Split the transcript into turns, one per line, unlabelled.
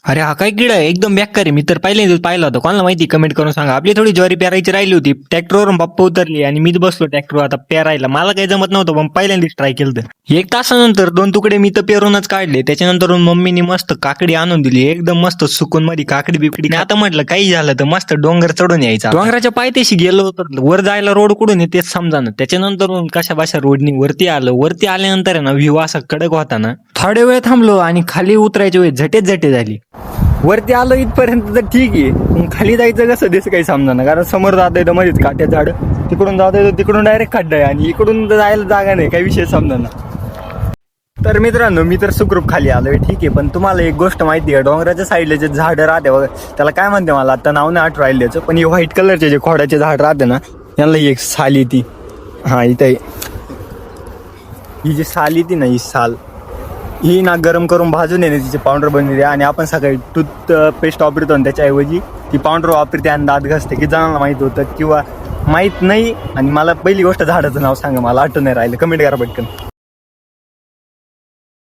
अरे हा काय किडा आहे, एकदम बेकार आहे. मी तर पहिल्यांदाच पाहिला होता. कोणाला माहिती कमेंट करून सांगा. आपली थोडी ज्वारी पेरायची राहिली होती, ट्रॅक्टरवरून पप्पा उतरली आणि मीच बसलो ट्रॅक्टरवर आता पेरायला. मला काही जमत नव्हतं पण पहिल्यांदाच ट्राय केलं तर. 1 तासानंतर 2 तुकडे मी तर पेरूनच काढले. त्याच्यानंतर मम्मीनी मस्त काकडी आणून दिली, एकदम मस्त सुकून मध्ये काकडी बिकडी. आणि आता म्हटलं काही झालं तर मस्त डोंगर चढून यायचा. डोंगराच्या पायथ्याशी गेलो होतो, वर जायला रोड कुठून आहे तेच समजा ना. त्याच्यानंतर कशा बशा रोडनी वरती आलं. वरती आल्यानंतर आहे ना व्ह्यू असा कडक होता ना. थोड्या वेळ थांबलो आणि खाली उतरायच्या वेळी झटे झाली. वरती आलो इथपर्यंत तर ठीक आहे, पण खाली जायचं कसं तेच काही समजा ना. कारण समोर जाता येतं मध्येच काट्या झाड, तिकडून जाता येतं तिकडून डायरेक्ट खड्डा आहे आणि इकडून जायला जागा नाही, काही विषय समजा ना. तर मित्रांनो, मी तर सुखरूप खाली आलोय ठीक आहे. पण तुम्हाला एक गोष्ट माहिती आहे, डोंगराच्या साईडला जे झाड राहते बघा, त्याला काय म्हणते मला आता नाव नाही आठवण राहिलं त्याचं, पण हे व्हाईट कलरचे जे खोडाचे झाड राहते ना, यांना ही एक साल येते. हा इथे ही जी साल येते ना, ही साल ही ना गरम करून भाजून येणे तिचे पावडर बनवली. आणि आपण सकाळी टूथपेस्ट वापरतो आणि त्याच्याऐवजी ती पावडर वापरते आणि दात घासते. की जणांना माहित होतं किंवा माहीत नाही. आणि मला पहिली गोष्ट झाडाचं नाव सांगा, मला आठवण नाही राहिलं, कमेंट करा पटकन.